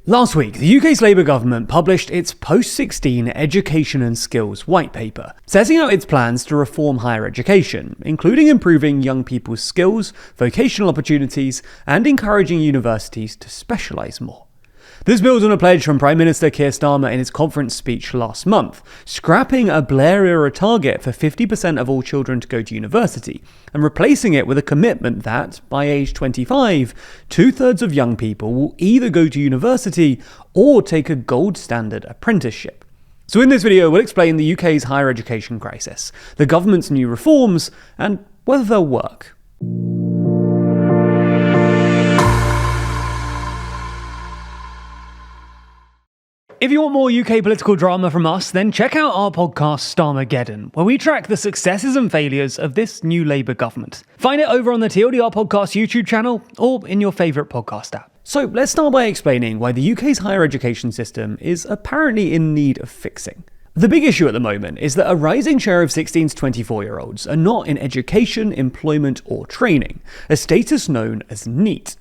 Last week, the UK's Labour government published its Post-16 Education and Skills White Paper, setting out its plans to reform higher education, including improving young people's skills, vocational opportunities, and encouraging universities to specialise more. This builds on a pledge from Prime Minister Keir Starmer in his conference speech last month, scrapping a Blair-era target for 50% of all children to go to university, and replacing it with a commitment that, by age 25, two-thirds of young people will either go to university or take a gold standard apprenticeship. So in this video, we'll explain the UK's higher education crisis, the government's new reforms, and whether they'll work. If you want more UK political drama from us, then check out our podcast Starmageddon, where we track the successes and failures of this new Labour government. Find it over on the TLDR Podcast YouTube channel or in your favourite podcast app. So let's start by explaining why the UK's higher education system is apparently in need of fixing. The big issue at the moment is that a rising share of 16 to 24-year-olds are not in education, employment or training, a status known as NEET.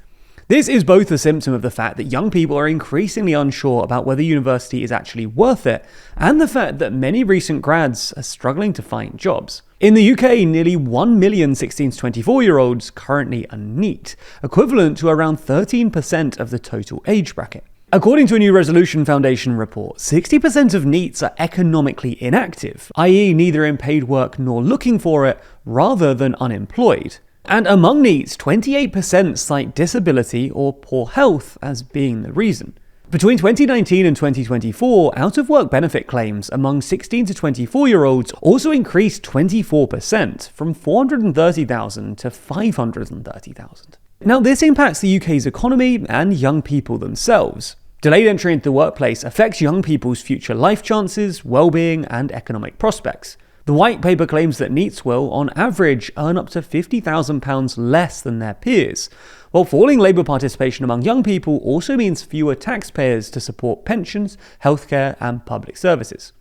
This is both a symptom of the fact that young people are increasingly unsure about whether university is actually worth it, and the fact that many recent grads are struggling to find jobs. In the UK, nearly 1 million 16 to 24-year-olds currently are NEET, equivalent to around 13% of the total age bracket. According to a new Resolution Foundation report, 60% of NEETs are economically inactive, i.e. neither in paid work nor looking for it, rather than unemployed. And among NEETs, 28% cite disability or poor health as being the reason. Between 2019 and 2024, out-of-work benefit claims among 16 to 24-year-olds also increased 24%, from 430,000 to 530,000. Now, this impacts the UK's economy and young people themselves. Delayed entry into the workplace affects young people's future life chances, well-being, and economic prospects. The white paper claims that NEETs will, on average, earn up to £50,000 less than their peers, while falling labour participation among young people also means fewer taxpayers to support pensions, healthcare and public services.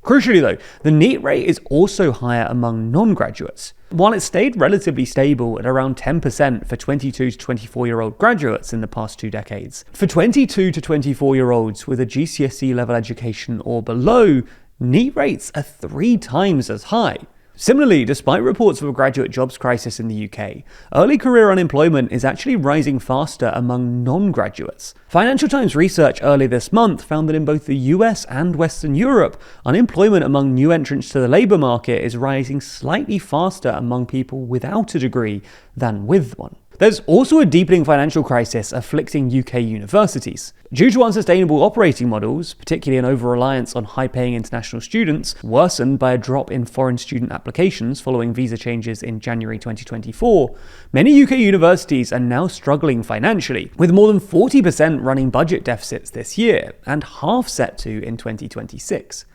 Crucially though, the NEET rate is also higher among non-graduates. While it stayed relatively stable at around 10% for 22 to 24-year-old graduates in the past 2 decades, for 22 to 24-year-olds with a GCSE level education or below, NEET rates are 3 times as high. Similarly, despite reports of a graduate jobs crisis in the UK, early career unemployment is actually rising faster among non-graduates. Financial Times research earlier this month found that in both the US and Western Europe, unemployment among new entrants to the labour market is rising slightly faster among people without a degree than with one. There's also a deepening financial crisis afflicting UK universities. Due to unsustainable operating models, particularly an over-reliance on high-paying international students, worsened by a drop in foreign student applications following visa changes in January 2024, many UK universities are now struggling financially, with more than 40% running budget deficits this year, and half set to in 2026.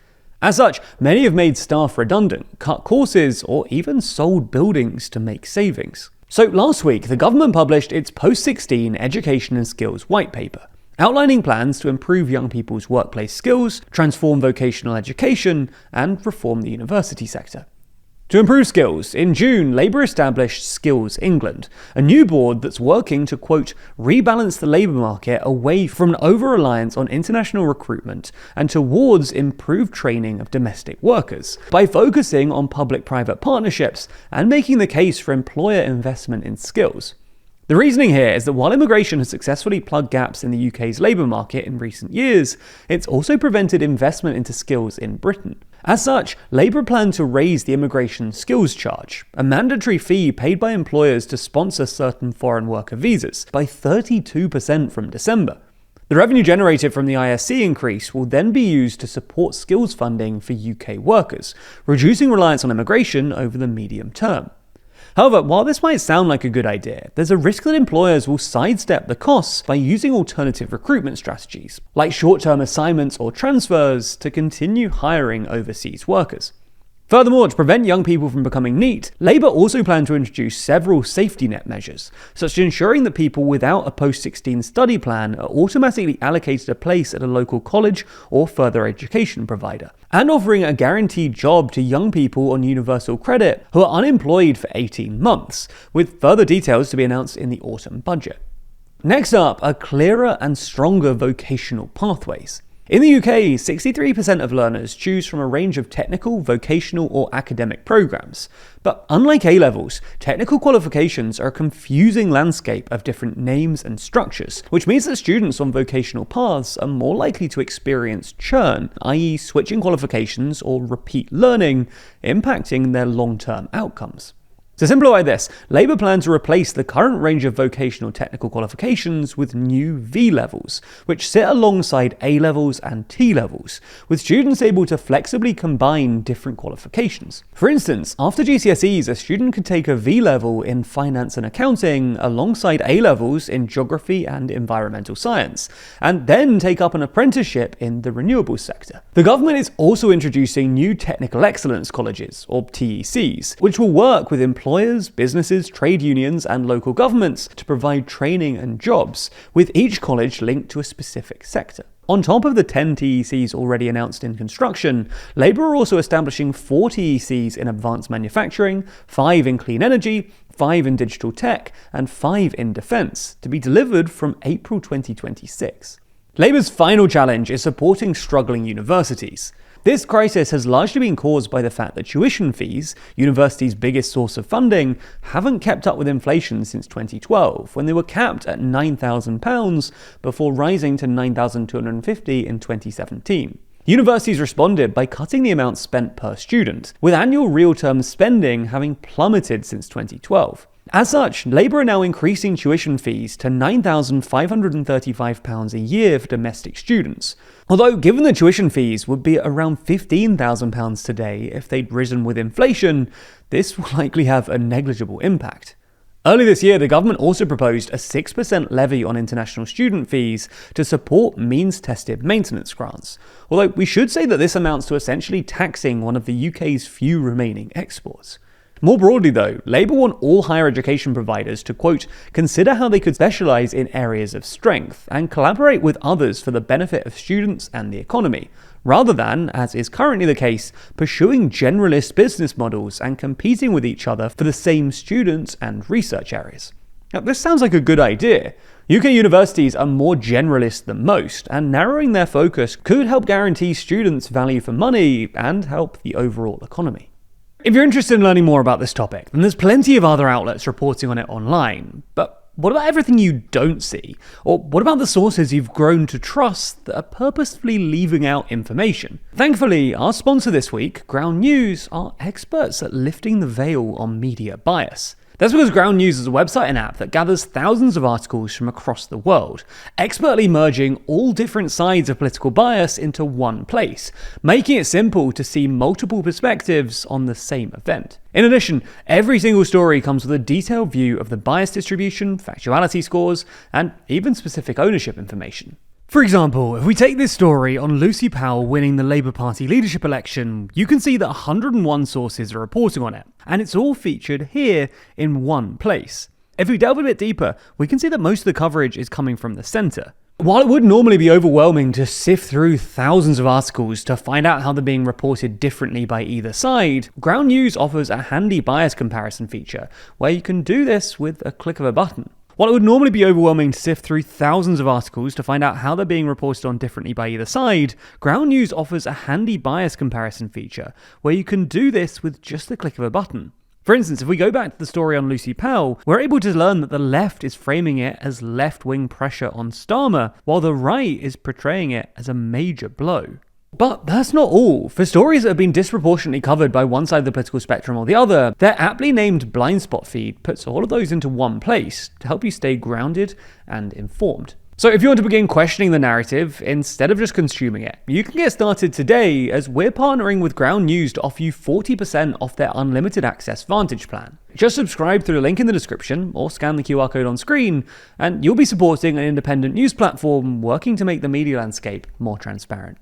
As such, many have made staff redundant, cut courses, or even sold buildings to make savings. So last week, the government published its Post-16 Education and Skills White Paper, outlining plans to improve young people's workplace skills, transform vocational education, and reform the university sector. To improve skills, in June, Labour established Skills England, a new board that's working to, quote, rebalance the labour market away from an over-reliance on international recruitment and towards improved training of domestic workers, by focusing on public-private partnerships and making the case for employer investment in skills. The reasoning here is that while immigration has successfully plugged gaps in the UK's labour market in recent years, it's also prevented investment into skills in Britain. As such, Labour planned to raise the immigration skills charge, a mandatory fee paid by employers to sponsor certain foreign worker visas, by 32% from December. The revenue generated from the ISC increase will then be used to support skills funding for UK workers, reducing reliance on immigration over the medium term. However, while this might sound like a good idea, there's a risk that employers will sidestep the costs by using alternative recruitment strategies, like short-term assignments or transfers, to continue hiring overseas workers. Furthermore, to prevent young people from becoming NEET, Labour also planned to introduce several safety net measures, such as ensuring that people without a post-16 study plan are automatically allocated a place at a local college or further education provider, and offering a guaranteed job to young people on universal credit who are unemployed for 18 months, with further details to be announced in the autumn budget. Next up are clearer and stronger vocational pathways. In the UK, 63% of learners choose from a range of technical, vocational, or academic programs. But unlike A-levels, technical qualifications are a confusing landscape of different names and structures, which means that students on vocational paths are more likely to experience churn, i.e. switching qualifications or repeat learning, impacting their long-term outcomes. To simplify this, Labour plans to replace the current range of vocational technical qualifications with new V-levels, which sit alongside A-levels and T-levels, with students able to flexibly combine different qualifications. For instance, after GCSEs, a student could take a V-level in finance and accounting alongside A-levels in geography and environmental science, and then take up an apprenticeship in the renewables sector. The government is also introducing new technical excellence colleges, or TECs, which will work with employers, businesses, trade unions, and local governments to provide training and jobs, with each college linked to a specific sector. On top of the 10 TECs already announced in construction, Labour are also establishing 4 TECs in advanced manufacturing, 5 in clean energy, 5 in digital tech, and 5 in defence, to be delivered from April 2026. Labour's final challenge is supporting struggling universities. This crisis has largely been caused by the fact that tuition fees, universities' biggest source of funding, haven't kept up with inflation since 2012, when they were capped at £9,000 before rising to £9,250 in 2017. Universities responded by cutting the amount spent per student, with annual real-term spending having plummeted since 2012. As such, Labour are now increasing tuition fees to £9,535 a year for domestic students. Although, given the tuition fees would be around £15,000 today if they'd risen with inflation, this will likely have a negligible impact. Early this year, the government also proposed a 6% levy on international student fees to support means-tested maintenance grants, although we should say that this amounts to essentially taxing one of the UK's few remaining exports. More broadly though, Labour want all higher education providers to, quote, consider how they could specialise in areas of strength and collaborate with others for the benefit of students and the economy, rather than, as is currently the case, pursuing generalist business models and competing with each other for the same students and research areas. Now, this sounds like a good idea. UK universities are more generalist than most, and narrowing their focus could help guarantee students value for money and help the overall economy. If you're interested in learning more about this topic, then there's plenty of other outlets reporting on it online. But what about everything you don't see? Or what about the sources you've grown to trust that are purposefully leaving out information? Thankfully, our sponsor this week, Ground News, are experts at lifting the veil on media bias. That's because Ground News is a website and app that gathers thousands of articles from across the world, expertly merging all different sides of political bias into one place, making it simple to see multiple perspectives on the same event. In addition, every single story comes with a detailed view of the bias distribution, factuality scores, and even specific ownership information. For example, if we take this story on Lucy Powell winning the Labour Party leadership election, you can see that 101 sources are reporting on it, and it's all featured here in one place. If we delve a bit deeper, we can see that most of the coverage is coming from the centre. While it would normally be overwhelming to sift through thousands of articles to find out how they're being reported differently by either side, Ground News offers a handy bias comparison feature where you can do this with a click of a button. While it would normally be overwhelming to sift through thousands of articles to find out how they're being reported on differently by either side, Ground News offers a handy bias comparison feature where you can do this with just the click of a button. For instance, if we go back to the story on Lucy Powell, we're able to learn that the left is framing it as left-wing pressure on Starmer, while the right is portraying it as a major blow. But that's not all. For stories that have been disproportionately covered by one side of the political spectrum or the other, their aptly named blind spot feed puts all of those into one place to help you stay grounded and informed. So if you want to begin questioning the narrative instead of just consuming it, you can get started today as we're partnering with Ground News to offer you 40% off their unlimited access Vantage plan. Just subscribe through the link in the description or scan the QR code on screen, and you'll be supporting an independent news platform working to make the media landscape more transparent.